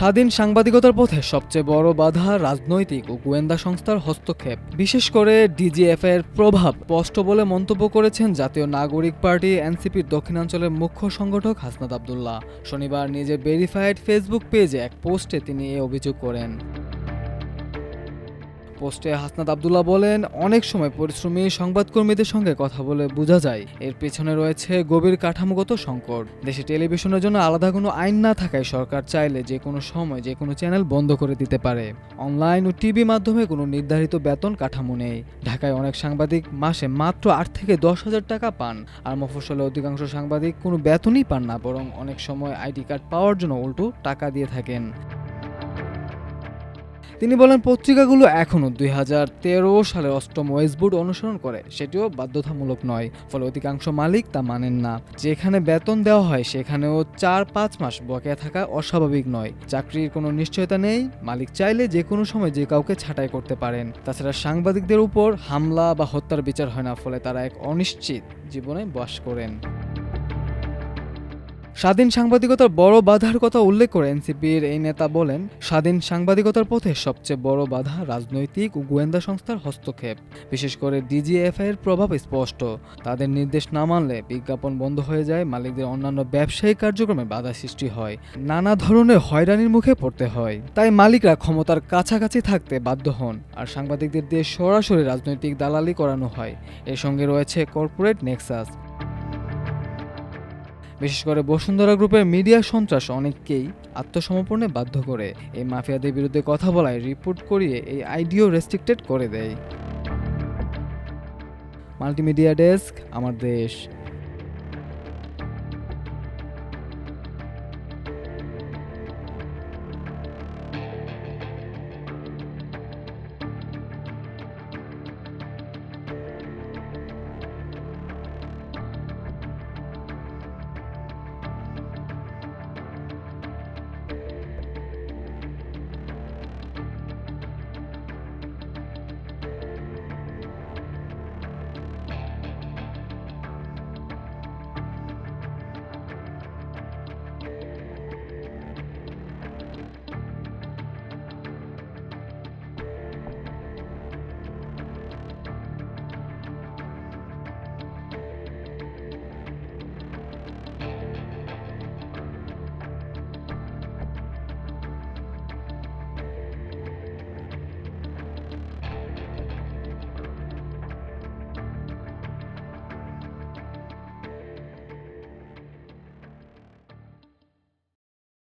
স্বাধীন সাংবাদিকতার পথে সবচেয়ে বড় বাধা রাজনৈতিক ও গোয়েন্দা সংস্থার হস্তক্ষেপ, বিশেষ করে ডিজিএফআইয়ের প্রভাব স্পষ্ট বলে মন্তব্য করেছেন জাতীয় নাগরিক পার্টি এনসিপির দক্ষিণাঞ্চলের মুখ্য সংগঠক হাসনাত আব্দুল্লাহ। শনিবার নিজের ভেরিফাইড ফেসবুক পেজে এক পোস্টে তিনি এ অভিযোগ করেন। পোস্টে হাসনাত আব্দুল্লাহ বলেন, অনেক সময় পরিশ্রমী সংবাদকর্মীদের সঙ্গে কথা বলে বোঝা যায় এর পেছনে রয়েছে গভীর কাঠামোগত সংকট। দেশে টেলিভিশনের জন্য আলাদা কোনো আইন না থাকায় সরকার চাইলে যে কোনো সময় যে কোনো চ্যানেল বন্ধ করে দিতে পারে। অনলাইন ও টিভি মাধ্যমে কোনো নির্ধারিত বেতন কাঠামো নেই। ঢাকায় অনেক সাংবাদিক মাসে মাত্র ৮ থেকে ১০,০০০ টাকা পান, আর মফস্বলে অধিকাংশ সাংবাদিক কোনো বেতনই পান না, বরং অনেক সময় আইডি কার্ড পাওয়ার জন্য উল্টো টাকা দিয়ে থাকেন। তিনি বলেন, পত্রিকাগুলো এখনও ২০১৩ সালের ৮ম ওয়েজ বোর্ড অনুসরণ করে, সেটিও বাধ্যতামূলক নয়। ফলে অধিকাংশ মালিক তা মানেন না। যেখানে বেতন দেওয়া হয় সেখানেও ৪-৫ মাস বকেয়া থাকা অস্বাভাবিক নয়। চাকরির কোনো নিশ্চয়তা নেই, মালিক চাইলে যে কোনো সময় যে কাউকে ছাঁটাই করতে পারেন। তাছাড়া সাংবাদিকদের উপর হামলা বা হত্যার বিচার হয় না, ফলে তারা এক অনিশ্চিত জীবনে বাস করেন। স্বাধীন সাংবাদিকতার বড় বাধার কথা উল্লেখ করে এনসিপির এই নেতা বলেন, স্বাধীন সাংবাদিকতার পথে সবচেয়ে বড় বাধা রাজনৈতিক ও গোয়েন্দা সংস্থার হস্তক্ষেপ, বিশেষ করে ডিজিএফআইয়ের প্রভাব স্পষ্ট। তাদের নির্দেশ না মানলে বিজ্ঞাপন বন্ধ হয়ে যায়, মালিকদের অন্যান্য ব্যবসায়িক কার্যক্রমে বাধা সৃষ্টি হয়, নানা ধরনের হয়রানির মুখে পড়তে হয়। তাই মালিকরা ক্ষমতার কাছাকাছি থাকতে বাধ্য হন, আর সাংবাদিকদের দিয়ে সরাসরি রাজনৈতিক দালালি করানো হয়। এর সঙ্গে রয়েছে কর্পোরেট নেক্সাস। বিশেষ করে বসুন্ধরা গ্রুপের মিডিয়া সন্ত্রাস অনেককেই আত্মসমর্পণে বাধ্য করে। এই মাফিয়াদের বিরুদ্ধে কথা বলায় রিপোর্ট করিয়ে এই আইডিও রেস্ট্রিক্টেড করে দেয়। মাল্টিমিডিয়া ডেস্ক, আমার দেশ।